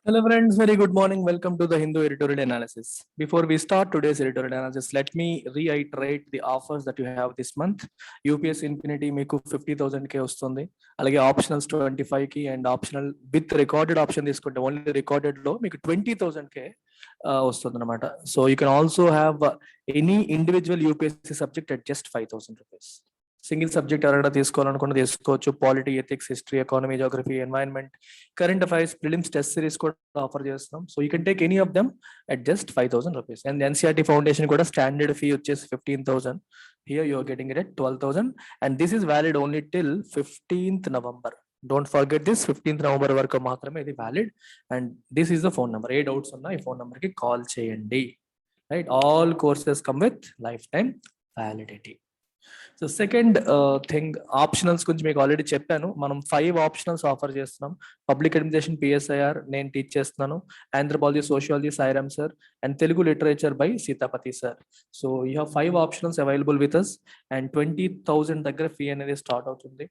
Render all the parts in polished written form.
Hello friends, very good morning. Welcome to the Hindu editorial analysis. Before we start today's editorial analysis, let me reiterate the offers that you have this month. UPS Infinity మీకు 50,000K వస్తుంది. అలాగే optionals 25కి and optional with recorded option తీసుకుంటే only recorded లో మీకు 20,000K వస్తుంది అనమాట. So you can also have any individual UPSC subject at just 5,000 rupees. Single subject ఎవరైనా తీసుకోవాలనుకున్న తీసుకోవచ్చు. Polity, ethics, history, economy, geography, environment, current affairs, prelims test series కూడా offer చేస్తున్నాం. So you can take any of them at just 5,000 rupees. And NCERT foundation కూడా standard fee వచ్చేసి 15,000. Here you are getting it at 12,000 and this is valid only till 15th November. Don't forget this, 15th November వరకు మాత్రమే ఇది valid. And this is the phone number. ఏ doubts ఉన్నా ఈ phone నెంబర్కి call చేయండి. Right, all courses come with life time validity. So second thing, optionals గురించి మీకు ఆల్రెడీ చెప్పాను. మనం 5 ఆప్షనల్స్ ఆఫర్ చేస్తున్నాం. పబ్లిక్ అడ్మినిస్ట్రేషన్ పిఎస్ఐఆర్ నేను టీచ్ చేస్తున్నాను. Anthropology, sociology Sairam sir, and Telugu literature by Seethapathi sir. So you have 5 optionals available with us and 20,000 దగ్గర fee అనేది start అవుతుంది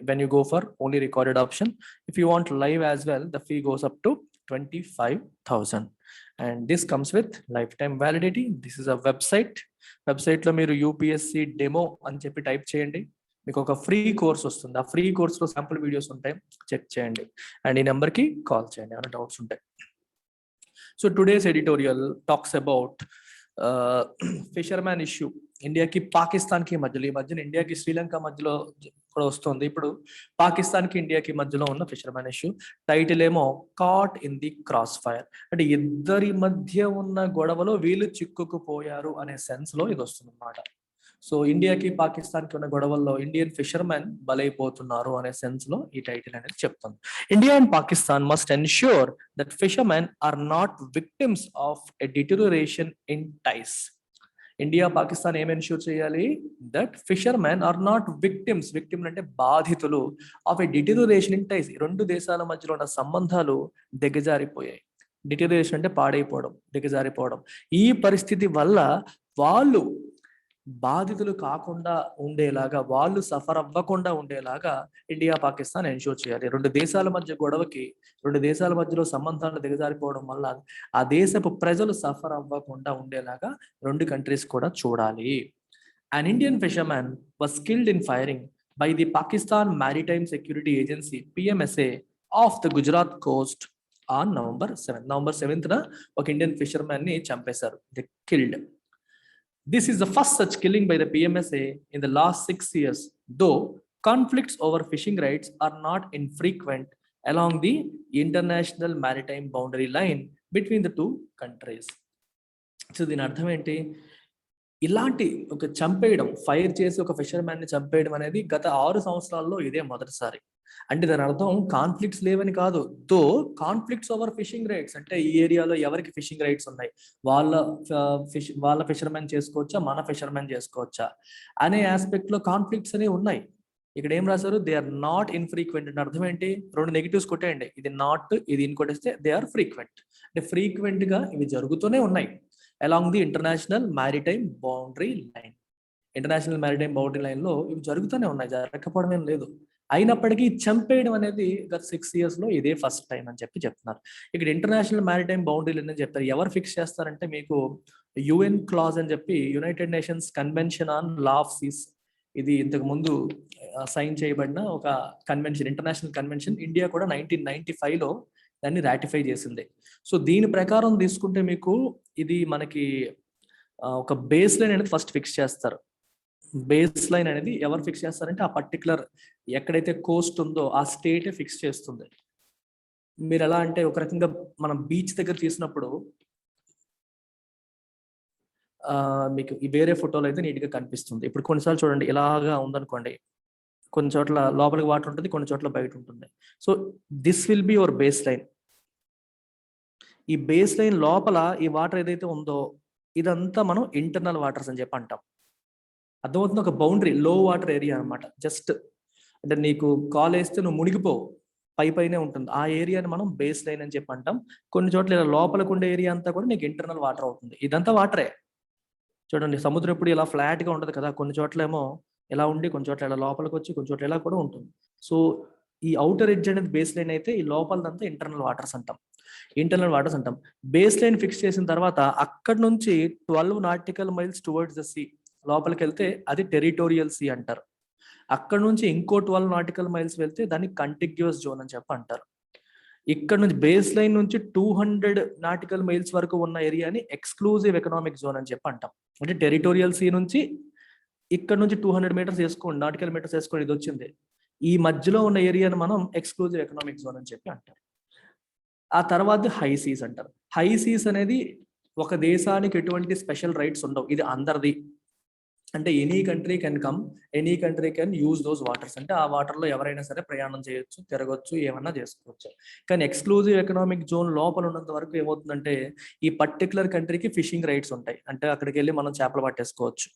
when you go for only recorded option. If you want live as well, the fee goes up to 25,000 and this comes with lifetime validity. This is a website లో మీరు UPSC demo అని చెప్పి type చేయండి, మీకు ఒక free course వస్తుంది. ఆ free కోర్స్లో శాంపుల్ వీడియోస్ ఉంటాయి, చెక్ చేయండి అండ్ ఈ నెంబర్కి కాల్ చేయండి ఏమైనా డౌట్స్ ఉంటాయి. So today's editorial talks about fisherman issue. ఇండియాకి పాకిస్తాన్కి మధ్యలో, ఈ మధ్యన ఇండియాకి శ్రీలంక మధ్యలో కూడా వస్తుంది. ఇప్పుడు పాకిస్తాన్కి ఇండియాకి మధ్యలో ఉన్న ఫిషర్మ్యాన్ ఇష్యూ. టైటిల్ ఏమో caught in the cross fire, అంటే ఇద్దరి మధ్య ఉన్న గొడవలో వీళ్ళు చిక్కుకుపోయారు అనే సెన్స్ లో ఇది వస్తుంది అన్నమాట. సో ఇండియాకి పాకిస్తాన్కి ఉన్న గొడవల్లో ఇండియన్ ఫిషర్మెన్ బలైపోతున్నారు అనే సెన్స్ లో ఈ టైటిల్ అనేది చెప్తుంది. India and Pakistan must ensure that fishermen are not victims of a deterioration in ties. India Pakistan ఏం ఎన్ష్యూర్ చేయాలి? That fishermen are not victims, victim అంటే బాధితులు, ఆఫ్ ఎ డిటెరియోరేషన్ ఇన్ టైస్. రెండు దేశాల మధ్యలో ఉన్న సంబంధాలు దిగజారిపోయాయి. డిటెరియోరేషన్ అంటే పాడైపోవడం, దిగజారిపోవడం. ఈ పరిస్థితి వల్ల వాళ్ళు బాధితులు కాకుండా ఉండేలాగా, వాళ్ళు సఫర్ అవ్వకుండా ఉండేలాగా ఇండియా పాకిస్తాన్ ఎన్ష్యూర్ చేయాలి. రెండు దేశాల మధ్య గొడవకి, రెండు దేశాల మధ్యలో సంబంధాలు దిగజారిపోవడం వల్ల ఆ దేశపు ప్రజలు సఫర్ అవ్వకుండా ఉండేలాగా రెండు కంట్రీస్ కూడా చూడాలి. An Indian fisherman was killed in firing by the Pakistan Maritime Security Agency PMSA off the Gujarat coast on November 7th. November 7th ఒక ఇండియన్ ఫిషర్మెన్ ని చంపేశారు. They killed. This is the first such killing by the PMSA in the last 6 years, though conflicts over fishing rights are not infrequent along the international maritime boundary line between the two countries. So దీని అర్థం ఏంటి? ఇలాంటి ఒక చంపేయడం, fire చేసి ఒక fisherman ని చంపేయడం అనేది గత 6 సంవత్సరాల్లో ఇదే మొదటిసారి. అంటే దాని అర్థం కాన్ఫ్లిక్ట్స్ లేవని కాదు, తో కాన్ఫ్లిక్ట్స్ ఓవర్ ఫిషింగ్ రైట్స్, అంటే ఈ ఏరియాలో ఎవరికి ఫిషింగ్ రైట్స్ ఉన్నాయి, వాళ్ళ ఫిషర్మెన్ చేసుకోవచ్చా, మన ఫిషర్మెన్ చేసుకోవచ్చా అనే ఆస్పెక్ట్ లో కాన్ఫ్లిక్ట్స్ అనేవి ఉన్నాయి. ఇక్కడ ఏం రాశారు? దే ఆర్ నాట్ ఇన్ఫ్రీక్వెంట్ అంటే అర్థం ఏంటి? 2 నెగిటివ్స్ కొట్టేయండి, ఇది నాట్, ఇది ఇంకొట్టేస్తే దే ఆర్ ఫ్రీక్వెంట్. అంటే ఫ్రీక్వెంట్ గా ఇవి జరుగుతూనే ఉన్నాయి along the international maritime boundary line. International maritime boundary line లో ఇవి జరుగుతూనే ఉన్నాయి, జరగకపోవడం ఏం లేదు. అయినప్పటికీ చంపేయడం అనేది గత 6 years లో ఇదే ఫస్ట్ టైం అని చెప్పి చెప్తున్నారు. ఇక్కడ ఇంటర్నేషనల్ మ్యారిటైమ్ బౌండరీ లైన్ అని చెప్తారు. ఎవరు ఫిక్స్ చేస్తారంటే మీకు యుఎన్ క్లాజ్ అని చెప్పి, united nations convention on law of seas. ఇది ఇంతకు ముందు సైన్ చేయబడిన ఒక కన్వెన్షన్, ఇంటర్నేషనల్ కన్వెన్షన్. ఇండియా కూడా 1995లో దాన్ని రాటిఫై చేసింది. సో దీని ప్రకారం తీసుకుంటే మీకు ఇది మనకి ఒక బేస్ లైన్ అనేది ఫస్ట్ ఫిక్స్ చేస్తారు. బేస్ లైన్ అనేది ఎవరు ఫిక్స్ చేస్తారంటే ఆ పర్టికులర్ ఎక్కడైతే కోస్ట్ ఉందో ఆ స్టేటే ఫిక్స్ చేస్తుంది. మీరు ఎలా అంటే ఒక రకంగా మనం బీచ్ దగ్గర తీసినప్పుడు మీకు ఈ వేరే ఫోటోలో అయితే నీట్గా కనిపిస్తుంది. ఇప్పుడు కొన్నిసార్లు చూడండి ఇలాగా ఉందనుకోండి, కొన్ని చోట్ల లోపలికి వాటర్ ఉంటుంది, కొన్ని చోట్ల బయట ఉంటుంది. So this will be your base line. ఈ బేస్ లైన్ లోపల ఈ వాటర్ ఏదైతే ఉందో ఇదంతా మనం ఇంటర్నల్ వాటర్స్ అని చెప్పి అంటాం. అర్థమవుతుంది? ఒక బౌండరీ, లో వాటర్ ఏరియా అనమాట. జస్ట్ అంటే నీకు కాల్ వేస్తే నువ్వు మునిగిపోవు, పైనే ఉంటుంది. ఆ ఏరియాని మనం బేస్ లైన్ అని చెప్పి అంటాం. కొన్ని చోట్ల ఇలా లోపలికి ఉండే ఏరియా అంతా కూడా నీకు ఇంటర్నల్ వాటర్ అవుతుంది. ఇదంతా వాటరే. చూడండి, సముద్రం ఎప్పుడు ఇలా ఫ్లాట్ గా ఉండదు కదా, కొన్ని చోట్ల ఏమో ఇలా ఉండి, కొన్ని చోట్ల ఇలా లోపలికి వచ్చి, కొన్ని చోట్ల ఇలా కూడా ఉంటుంది. సో ఈ అవుటర్ ఎడ్జ్ అనేది బేస్ లైన్ అయితే ఈ లోపలదంతా ఇంటర్నల్ వాటర్స్ అంటాం. బేస్ లైన్ ఫిక్స్ చేసిన తర్వాత అక్కడ నుంచి 12 nautical miles towards the sea లోపలికి వెళ్తే అది టెరిటోరియల్ సీ అంటారు. అక్కడ నుంచి ఇంకో 12 నాటికల్ మైల్స్ వెళ్తే దాన్ని కంటిగ్యూస్ జోన్ అని చెప్పి అంటారు. ఇక్కడ నుంచి బేస్ లైన్ నుంచి 200 నాటికల్ మైల్స్ వరకు ఉన్న ఏరియాని ఎక్స్క్లూజివ్ ఎకనామిక్ జోన్ అని చెప్పి అంటాం. అంటే టెరిటోరియల్ సీ నుంచి ఇక్కడ నుంచి 200 మీటర్స్ వేసుకోండి, నాటికల్ మీటర్స్ వేసుకోండి, ఇది వచ్చింది. ఈ మధ్యలో ఉన్న ఏరియాను మనం ఎక్స్క్లూజివ్ ఎకనామిక్ జోన్ అని చెప్పి అంటారు. ఆ తర్వాత హై సీస్ అంటారు. హై సీస్ అనేది ఒక దేశానికి ఎటువంటి స్పెషల్ రైట్స్ ఉండవు, ఇది అందరిది. అంటే any country can come, any country can use those waters. అంటే ఆ వాటర్లో ఎవరైనా సరే ప్రయాణం చేయొచ్చు, తిరగొచ్చు, ఏమన్నా చేసుకోవచ్చు. కానీ ఎక్స్క్లూజివ్ ఎకనామిక్ జోన్ లోపల ఉన్నంత వరకు ఏమవుతుందంటే ఈ పర్టికులర్ కంట్రీకి ఫిషింగ్ రైట్స్ ఉంటాయి. అంటే అక్కడికి వెళ్ళి మనం చేపలు పట్టేసుకోవచ్చు.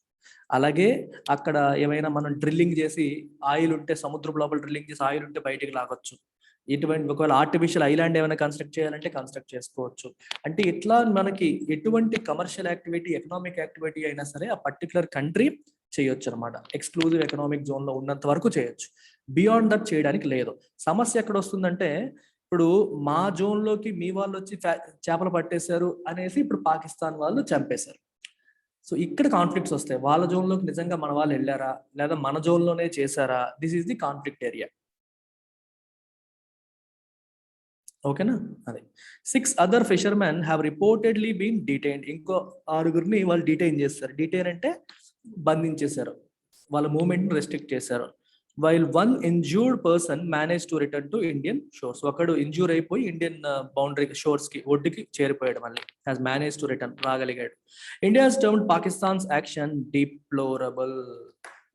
అలాగే అక్కడ ఏమైనా మనం డ్రిల్లింగ్ చేసి ఆయిల్ ఉంటే, సముద్రం లోపల డ్రిల్లింగ్ చేసి ఆయిల్ ఉంటే బయటికి లాగొచ్చు. ఇటువంటి ఒకవేళ ఆర్టిఫిషియల్ ఐలాండ్ ఏమైనా కన్స్ట్రక్ట్ చేయాలంటే కన్స్ట్రక్ట్ చేసుకోవచ్చు. అంటే ఇట్లా మనకి ఎటువంటి కమర్షియల్ యాక్టివిటీ, ఎకనామిక్ యాక్టివిటీ అయినా సరే ఆ పర్టికులర్ కంట్రీ చేయొచ్చు అనమాట. ఎక్స్క్లూజివ్ ఎకనామిక్ జోన్ లో ఉన్నంత వరకు చేయొచ్చు, బియాండ్ దట్ చేయడానికి లేదు. సమస్య ఎక్కడ వస్తుందంటే ఇప్పుడు మా జోన్ లోకి మీ వాళ్ళు వచ్చి చేపలు పట్టేశారు అనేసి ఇప్పుడు పాకిస్తాన్ వాళ్ళు చంపేశారు. సో ఇక్కడ కాన్ఫ్లిక్ట్స్ వస్తాయి. వాళ్ళ జోన్ లోకి నిజంగా మన వాళ్ళు వెళ్ళారా, లేదా మన జోన్ లోనే చేశారా, this is the conflict area. ఓకేనా? అదే 6 other fishermen have reportedly been detained. ఇంకో 6గురిని వాళ్ళు డిటైన్ చేస్తారు. డిటైన్ అంటే బంధించేశారు, వాళ్ళ మూవ్మెంట్ రెస్ట్రిక్ట్ చేశారు. While 1 injured person managed to return to Indian shores. ఒకడు ఇంజూర్ అయిపోయి ఇండియన్ బౌండరీ షోర్స్ కి, ఒడ్డుకి చేరిపోయాడు, మళ్ళీ has managed to return, రాగలిగాడు. India has termed Pakistan's action deplorable.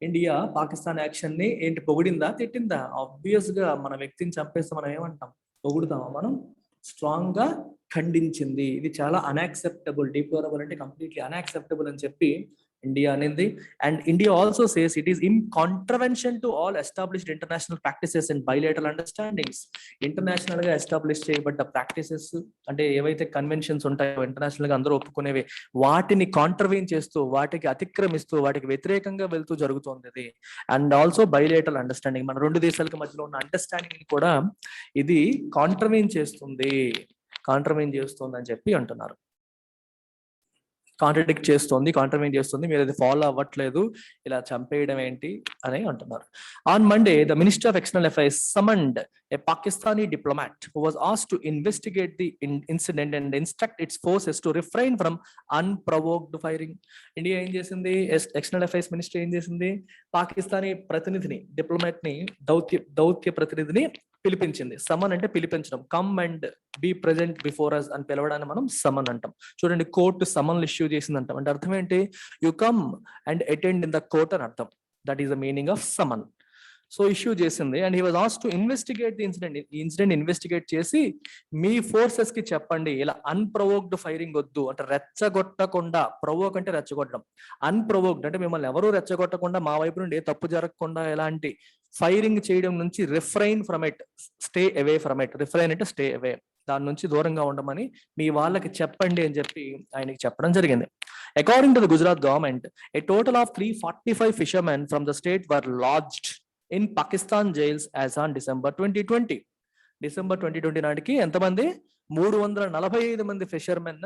India Pakistan action ని ఏంటి, పొగిడిందా తిట్టిందా? ఆబ్వియస్ గా మన వ్యక్తిని చంపేస్తే మనం ఏమంటాం, పొగుడుతామా? మనం స్ట్రాంగ్ గా ఖండించింది. ఇది చాలా అన్యాక్సెప్టబుల్, డిప్లోరబుల్ అంటే కంప్లీట్లీ అన్యాక్సెప్టబుల్ అని చెప్పి ఇండియా అనింది. And India also says it is in contravention to all established international practices and bilateral understandings. International గా ఎస్టాబ్లిష్ చేయబడ్డ ప్రాక్టీసెస్ అంటే ఏవైతే కన్వెన్షన్స్ ఉంటాయో ఇంటర్నేషనల్ గా అందరూ ఒప్పుకునేవి, వాటిని కాంట్రవెన్ చేస్తూ, వాటికి అతిక్రమిస్తూ, వాటికి వ్యతిరేకంగా వెళ్తూ జరుగుతుంది ఇది. అండ్ ఆల్సో బైలేటరల్ అండర్స్టాండింగ్, మన రెండు దేశాలకు మధ్యలో ఉన్న అండర్స్టాండింగ్ కూడా ఇది కాంట్రవెన్ చేస్తుంది అని చెప్పి అంటున్నారు. కాంట్రడిక్ట్ చేస్తుంది, కాంట్రవెన్ చేస్తుంది, మీరు అది ఫాలో అవ్వట్లేదు, ఇలా చంపేయడం ఏంటి అని అంటున్నారు. On Monday the minister of external affairs summoned a Pakistani diplomat who was asked to investigate the incident and instruct its forces to refrain from unprovoked firing. India ఏం చేసింది, ఎక్స్టర్నల్ అఫైర్స్ మినిస్టర్ ఏం చేసింది, Pakistani ప్రతినిధిని, diplomat ని, దౌత్య ప్రతినిధిని పిలిపించింది. Summon అంటే పిలిపించడం, come and be present before us అని పిలవడాన్ని మనం సమన్ అంటాం. చూడండి, కోర్టు సమన్లు ఇష్యూ చేసింది అంటాం. అంటే అర్థం ఏంటి, you come and attend in the court అని అర్థం. That is the meaning of summon. So issue చేసింది and he was asked to investigate the incident. ఈ ఇన్సిడెంట్ ఇన్వెస్టిగేట్ చేసి మీ ఫోర్సెస్ కి చెప్పండి, ఇలా అన్ప్రొవోక్డ్ ఫైరింగ్ వద్దు అంటే రెచ్చగొట్టకుండా, ప్రొవోక్ అంటే రెచ్చగొట్టడం, అన్ప్రొవోక్డ్ అంటే మిమ్మల్ని ఎవరూ రెచ్చగొట్టకుండా, మా వైపు నుండి ఏ తప్పు జరగకుండా ఎలాంటి ఫైరింగ్ చేయడం నుంచి refrain from it, stay away from it. Refrain అంటే స్టే అవే, దాని నుంచి దూరంగా ఉండమని మీ వాళ్ళకి చెప్పండి అని చెప్పి ఆయనకి చెప్పడం జరిగింది. According to the Gujarat government, a total of 345 fishermen from the state were lodged in Pakistan jails as on December 2020. December 2020 నాటికి ఎంతమంది, 345 మంది ఫిషర్మెన్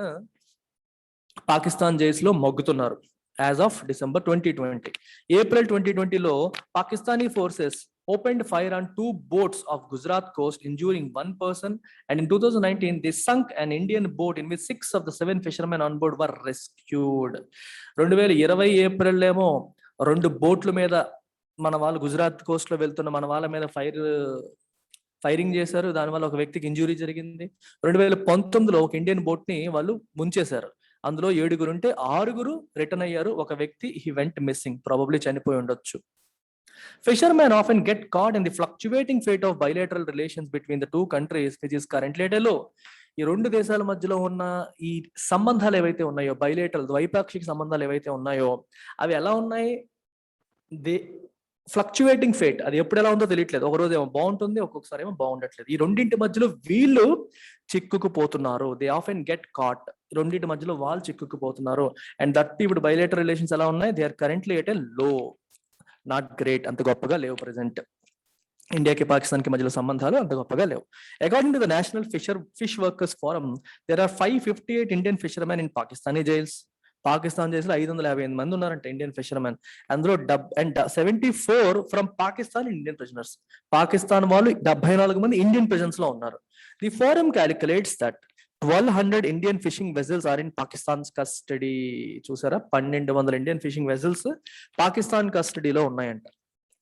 పాకిస్తాన్ జైల్స్ లో మొగ్గుతున్నారు యాజ్ ఆఫ్ డిసెంబర్ 2020. ఏప్రిల్ 2020లో Pakistani forces opened fire on 2 boats of Gujarat coast, injuring 1 person, and in 2019 they sunk an Indian boat in which 6 of the 7 fishermen on board were rescued. 2020 April ఏమో 2 బోట్ల మీద మన వాళ్ళు Gujarat Coast లో వెళ్తున్న మన వాళ్ళ మీద ఫైరింగ్ చేశారు, దానివల్ల ఒక వ్యక్తికి ఇంజురీ జరిగింది. 2019లో ఒక ఇండియన్ బోట్ ని వాళ్ళు ముంచేశారు, అందులో 7 ఉంటే 6 రిటర్న్ అయ్యారు, ఒక వ్యక్తి హీ వెంట్ మిస్సింగ్, ప్రాబబ్లీ చనిపోయి ఉండొచ్చు. Fishermen often get caught in the fluctuating fate of bilateral relations between the two countries, which is currently at a low. ఈ రెండు దేశాల మధ్యలో ఉన్న ఈ సంబంధాలు ఏవైతే ఉన్నాయో, బైలేటరల్ ద్వైపాక్షిక సంబంధాలు ఏవైతే ఉన్నాయో, అవి ఎలా ఉన్నాయి, ఫ్లక్చువేటింగ్ ఫేట్, అది ఎప్పుడు ఎలా ఉందో తెలియట్లేదు. ఒక రోజు ఏమో బాగుంటుంది, ఒక్కొక్కసారి ఏమో బాగుండట్లేదు. ఈ రెండింటి మధ్యలో వీళ్ళు చిక్కుకుపోతున్నారు, దే ఆఫెన్ గెట్ కాట్. రెండింటి మధ్యలో వాళ్ళు చిక్కుకుపోతున్నారు. అండ్ దట్ ఇప్పుడు బైలేటరల్ రిలేషన్స్ ఎలా ఉన్నాయి, they are currently at a low, not great, అంత గొప్పగా లేవు ప్రెసెంట్. ఇండియాకి పాకిస్తాన్కి మధ్యలో సంబంధాలు అంత గొప్పగా లేవు. According to the national fish workers forum, there are 558 Indian fishermen in Pakistani jails. Pakistan jails లో 558 మంది ఉన్నారంట ఇండియన్ ఫిషర్మెన్. అందులో 74 from Pakistan Indian prisoners. Pakistan వాళ్ళు 74 మంది ఇండియన్ ప్రిజన్స్ లో ఉన్నారు. The forum calculates that 1200 Indian fishing vessels are in Pakistan's custody. చూసారా, 1200 Indian fishing vessels Pakistan కస్టడీలో ఉన్నాయంట.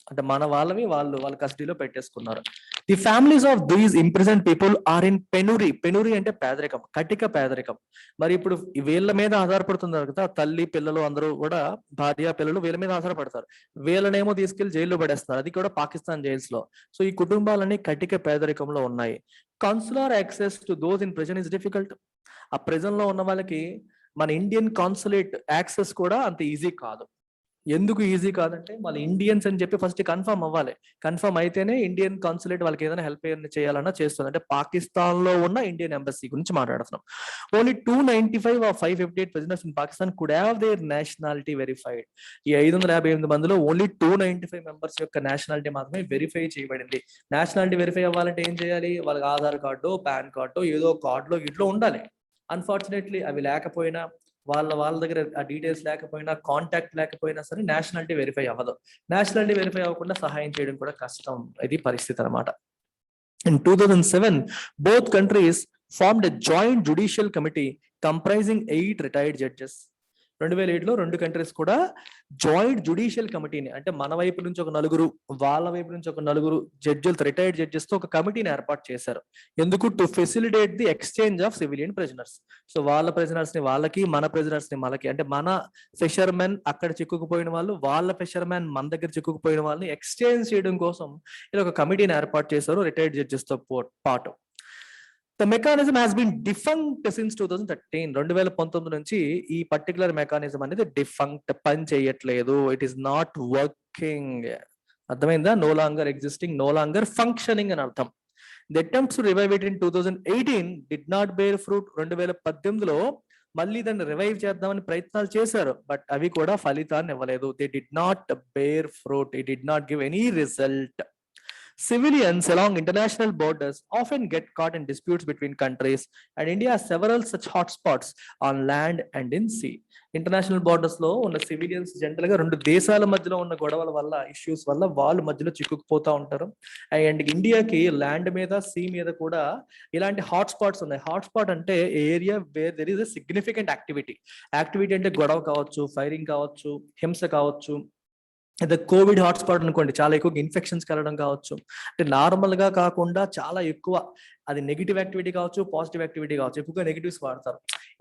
అంటే మన వాళ్ళవి వాళ్ళ కస్టడీలో పెట్టేసుకున్నారు. The families of these imprison people are in penury. Penury అంటే పేదరికం, కటిక పేదరికం. మరి ఇప్పుడు వీళ్ళ మీద ఆధారపడుతున్నారు కదా, తల్లి పిల్లలు అందరూ కూడా, భార్య పిల్లలు వీళ్ళ మీద ఆధారపడతారు. వీళ్ళనేమో తీసుకెళ్లి జైల్లో పడేస్తున్నారు, అది కూడా పాకిస్తాన్ జైల్స్ లో. సో ఈ కుటుంబాలన్నీ కటిక పేదరికంలో ఉన్నాయి. Consular access to those in prison is difficult. ఆ ప్రిజన్ లో ఉన్న వాళ్ళకి మన ఇండియన్ కాన్సులేట్ యాక్సెస్ కూడా అంత ఈజీ కాదు. ఎందుకు ఈజీ కాదంటే, వాళ్ళ ఇండియన్స్ అని చెప్పి ఫస్ట్ కన్ఫర్మ్ అవ్వాలి. కన్ఫర్మ్ అయితేనే ఇండియన్ కాన్సులేట్ వాళ్ళకి ఏదైనా హెల్ప్ చేయాలన్నా చేస్తుంది. అంటే పాకిస్తాన్ లో ఉన్న ఇండియన్ ఎంబసీ గురించి మాట్లాడుతున్నాం. Only 295 of 558 prisoners in Pakistan could have their nationality verified. ఈ 558 మందిలో ఓన్లీ 295 మెంబర్స్ యొక్క నేషనాలిటీ మాత్రమే వెరిఫై చేయబడింది. నేషనాలిటీ వెరిఫై అవ్వాలంటే ఏం చేయాలి? వాళ్ళకి ఆధార్ కార్డు, పాన్ కార్డు, ఏదో కార్డులో ఇట్లో ఉండాలి. అన్ఫార్చునేట్లీ అవి లేకపోయినా, వాళ్ళ దగ్గర ఆ డీటెయిల్స్ లేకపోయినా, కాంటాక్ట్ లేకపోయినా సరే నేషనాలిటీ వెరిఫై అవ్వదు. నేషనాలిటీ వెరిఫై అవ్వకుండా సహాయం చేయడం కూడా కష్టం. ఇది పరిస్థితి అనమాట. In 2007, both countries formed a joint judicial committee comprising 8 retired judges. 2007లో రెండు కంట్రీస్ కూడా జాయింట్ జుడిషియల్ కమిటీని, అంటే మన వైపు నుంచి ఒక నలుగురు, వాళ్ళ వైపు నుంచి ఒక నలుగురు జడ్జిలతో, రిటైర్డ్ జడ్జెస్ తో ఒక కమిటీని ఏర్పాటు చేశారు. ఎందుకు? To facilitate the exchange of civilian prisoners. So వాళ్ళ ప్రిజనర్స్ ని వాళ్ళకి, మన ప్రిజనర్స్ ని మనకి, అంటే మన ఫిషర్మెన్ అక్కడ చిక్కుకుపోయిన వాళ్ళు, వాళ్ళ ఫిషర్మెన్ మన దగ్గర చిక్కుకుపోయిన వాళ్ళని ఎక్స్చేంజ్ చేయడం కోసం ఇలా ఒక కమిటీని ఏర్పాటు చేశారు రిటైర్డ్ జడ్జెస్ తో పాటు. The mechanism has been defunct since 2013. 2019 నుంచి ఈ పర్టికులర్ మెకానిజం అనేది డిఫంక్ట్, పని చేయట్లేదు. It is not working. అర్థమైందా? No longer existing, no longer functioning అని అర్థం. The attempts to revive it in 2018 did not bear fruit. 2018లో మళ్ళీ దాన్ని రివైవ్ చేద్దామని ప్రయత్నాలు చేశారు, బట్ అవి కూడా ఫలితాన్ని ఇవ్వలేదు. They did not bear fruit, it did not give any result. Civilians along international borders often get caught in disputes between countries, and India has several such hotspots on land and in sea. International borders లో ఉన్న civilians general గా రెండు దేశాల మధ్యలో ఉన్న గొడవల వల్ల, issues వల్ల వాళ్ళు మధ్యలో చిక్కుకుపోతా ఉంటారు. అండ్ ఇండియాకి ల్యాండ్ మీద, సీ మీద కూడా ఇలాంటి హాట్స్పాట్స్ ఉన్నాయి. హాట్స్పాట్ అంటే area where there is a significant activity. Activity అంటే గొడవ కావచ్చు, ఫైరింగ్ కావచ్చు, హింస కావచ్చు. అదే కోవిడ్ హాట్స్పాట్ అనుకోండి, చాలా ఎక్కువ ఇన్ఫెక్షన్స్ కలగడం కావచ్చు. అంటే నార్మల్ గా కాకుండా చాలా ఎక్కువ, అది నెగిటివ్ యాక్టివిటీ కావచ్చు, పాజిటివ్ యాక్టివిటీ కావచ్చు. ఎక్కువగా నెగిటివ్స్ వాడతారు.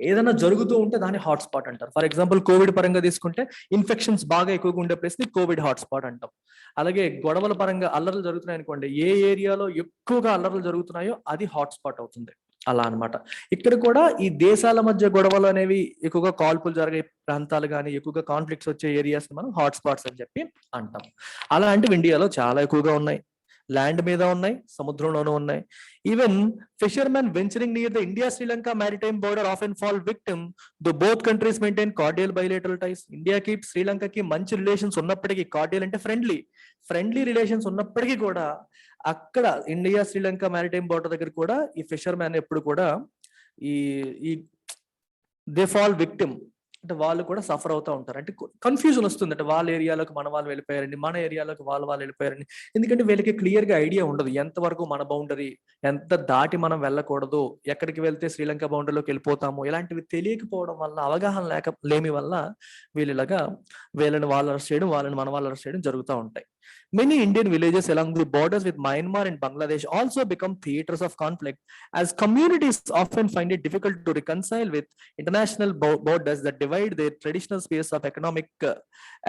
ఏదైనా జరుగుతూ ఉంటే దాన్ని హాట్స్పాట్ అంటారు. ఫర్ ఎగ్జాంపుల్ కోవిడ్ పరంగా తీసుకుంటే ఇన్ఫెక్షన్స్ బాగా ఎక్కువగా ఉండే ప్లేస్ ని కోవిడ్ హాట్స్పాట్ అంటాం. అలాగే గొడవల పరంగా అల్లర్లు జరుగుతున్నాయి అనుకోండి, ఏ ఏరియాలో ఎక్కువగా అల్లర్లు జరుగుతున్నాయో అది హాట్స్పాట్ అవుతుంది. అలా అన్నమాట. ఇక్కడ కూడా ఈ దేశాల మధ్య గొడవలు అనేవి, ఎక్కువగా కాల్పులు జరిగే ప్రాంతాలు కానీ, ఎక్కువగా కాన్ఫ్లిక్ట్స్ వచ్చే ఏరియాస్ మనం హాట్స్పాట్స్ అని చెప్పి అంటాం. అలాంటివి ఇండియాలో చాలా ఎక్కువగా ఉన్నాయి. ల్యాండ్ మీద ఉన్నాయి, సముద్రంలోనూ ఉన్నాయి. Even fishermen venturing near the India Sri Lanka maritime border often fall victim though both countries maintain cordial bilateral ties. ఇండియాకి శ్రీలంకకి మంచి రిలేషన్స్ ఉన్నప్పటికీ, కార్డియల్ అంటే ఫ్రెండ్లీ రిలేషన్స్ ఉన్నప్పటికీ కూడా, అక్కడ ఇండియా శ్రీలంక మ్యారిటైమ్ బోర్డర్ దగ్గర కూడా ఈ ఫిషర్మెన్ ఎప్పుడు కూడా ఈ దే ఫాల్ విక్టిమ్, అంటే వాళ్ళు కూడా సఫర్ అవుతూ ఉంటారు. అంటే కన్ఫ్యూజన్ వస్తుంది, అంటే వాళ్ళ ఏరియాలోకి మన వాళ్ళు వెళ్ళిపోయారండి, మన ఏరియాలోకి వాళ్ళు వెళ్ళిపోయారండి. ఎందుకంటే వీళ్ళకి క్లియర్ గా ఐడియా ఉండదు, ఎంతవరకు మన బౌండరీ, ఎంత దాటి మనం వెళ్ళకూడదు, ఎక్కడికి వెళ్తే శ్రీలంక బౌండరీలోకి వెళ్ళిపోతాము, ఇలాంటివి తెలియకపోవడం వల్ల, అవగాహన లేమి వల్ల వీళ్ళలాగా వీళ్ళని వాళ్ళు అరెస్ట్ చేయడం, వాళ్ళని మన వాళ్ళు అరెస్ట్ చేయడం జరుగుతూ ఉంటాయి. Many Indian villages along the borders with Myanmar and Bangladesh also become theaters of conflict, as communities often find it difficult to reconcile with international borders that divide their traditional space of economic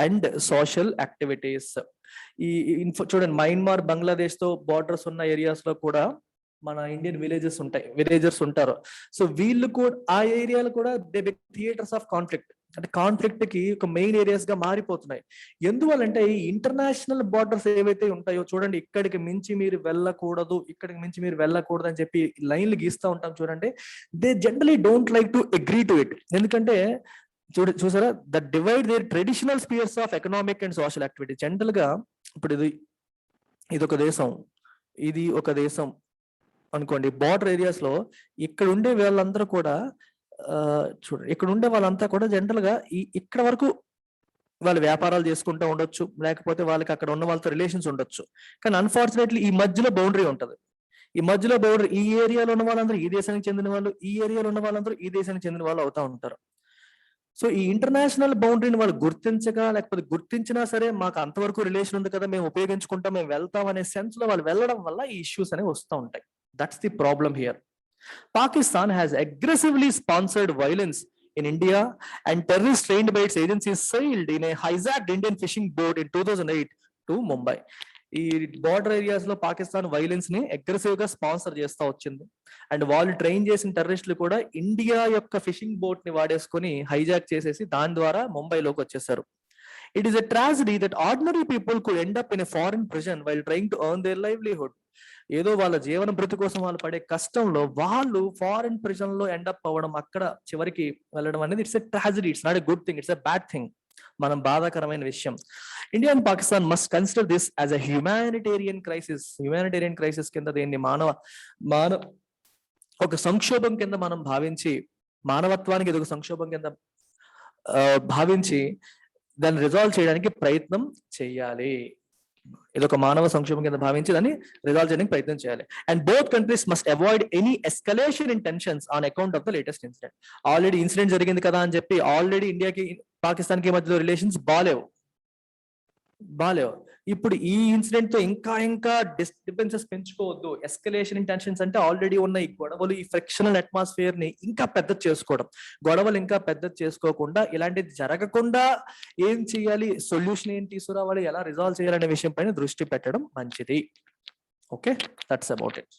and social activities. చూడండి, Myanmar, Bangladesh తో borders ఉన్న areas లో కూడా మన Indian villagers ఉంటారు. So వీళ్ళు కూడా ఆ ఏరియాలు కూడా they become theatres of conflict. అంటే కాన్ఫ్లిక్ట్ కి ఒక మెయిన్ ఏరియాస్ గా మారిపోతున్నాయి. ఎందువల్లంటే ఈ ఇంటర్నేషనల్ బార్డర్స్ ఏవైతే ఉంటాయో చూడండి, ఇక్కడికి మించి మీరు వెళ్ళకూడదు, ఇక్కడికి మించి మీరు వెళ్ళకూడదు అని చెప్పి లైన్లు గీస్తూ ఉంటాం చూడండి. They generally don't like to agree to it. ఎందుకంటే చూసారా, the divide their traditional spheres of economic and social activity. General గా ఇప్పుడు ఇది ఇది ఒక దేశం, ఇది ఒక దేశం అనుకోండి. బార్డర్ ఏరియాస్ లో ఇక్కడ ఉండే వాళ్ళందరూ కూడా చూడండి, ఇక్కడ ఉండే వాళ్ళంతా కూడా జనరల్ గా ఇక్కడ వరకు వాళ్ళు వ్యాపారాలు చేసుకుంటూ ఉండొచ్చు, లేకపోతే వాళ్ళకి అక్కడ ఉన్న వాళ్ళతో రిలేషన్స్ ఉండొచ్చు. కానీ అన్ఫార్చునేట్లీ ఈ మధ్యలో బౌండరీ ఉంటది. ఈ మధ్యలో బౌండరీ, ఈ ఏరియాలో ఉన్న వాళ్ళందరూ ఈ దేశానికి చెందిన వాళ్ళు, ఈ ఏరియాలో ఉన్న వాళ్ళందరూ ఈ దేశానికి చెందిన వాళ్ళు అవుతా ఉంటారు. సో ఈ ఇంటర్నేషనల్ బౌండరీని వాళ్ళు గుర్తించగా, లేకపోతే గుర్తించినా సరే మాకు అంతవరకు రిలేషన్ ఉంది కదా, మేము ఉపయోగించుకుంటాం, మేము వెళ్తాం అనే సెన్స్ లో వాళ్ళు వెళ్ళడం వల్ల ఈ ఇష్యూస్ అనేవి వస్తూ ఉంటాయి. That's the problem here. Pakistan has aggressively sponsored violence in India, and terrorists trained by its agencies sailed in a hijacked Indian fishing boat in 2008 to Mumbai. ఈ బార్డర్ ఏరియాస్ లో పాకిస్తాన్ వైలెన్స్ ని aggressive గా sponsor చేస్తూ వచ్చింది. And వాళ్ళు train చేసిన టెర్రరిస్టులు కూడా ఇండియా యొక్క ఫిషింగ్ బోట్ ని వాడేసుకొని హైజాక్ చేసేసి దాని ద్వారా ముంబైలోకి వచ్చేసారు. It is a tragedy that ordinary people could end up in a foreign prison while trying to earn their livelihood. ఏదో వాళ్ళ జీవన భృతి కోసం వాళ్ళు పడే కష్టంలో వాళ్ళు ఫారిన్ ప్రిజన్ లో ఎండప్ అవ్వడం, అక్కడ చివరికి వెళ్ళడం అనేది it's a tragedy. It's not a good thing, it's a bad thing. మనం బాధాకరమైన విషయం. India and Pakistan must consider this as a humanitarian crisis. Humanitarian crisis కింద దీన్ని మానవ ఒక సంక్షోభం కింద మనం భావించి, మానవత్వానికి ఇది ఒక సంక్షోభం కింద భావించి దాన్ని రిజాల్వ్ చేయడానికి ప్రయత్నం చేయాలి. ఇది ఒక మానవ సంక్షోభం కింద భావించి దాన్ని రిజాల్వ్ చేయడానికి ప్రయత్నం చేయాలి. And both countries must avoid any escalation in tensions on account of the latest incident. Already incident జరిగింది కదా అని చెప్పి ఆల్రెడీ ఇండియాకి పాకిస్తాన్ కి మధ్యలో రిలేషన్స్ బాలేవు. ఇప్పుడు ఈ ఇన్సిడెంట్ తో ఇంకా డిస్టర్బెన్సెస్ పెంచుకోవద్దు. ఎస్కలేషన్ ఇన్ టెన్షన్స్ అంటే ఆల్రెడీ ఉన్న ఈ గొడవలు, ఈ ఫ్రిక్షనల్ అట్మాస్ఫియర్ ని ఇంకా పెద్ద చేసుకోవడం, గొడవలు ఇంకా పెద్ద చేసుకోకుండా, ఇలాంటిది జరగకుండా ఏం చేయాలి, సొల్యూషన్ ఏం తీసుకురావాలి, ఎలా రిజాల్వ్ చేయాలనే విషయం పైన దృష్టి పెట్టడం మంచిది. Okay, that's about it.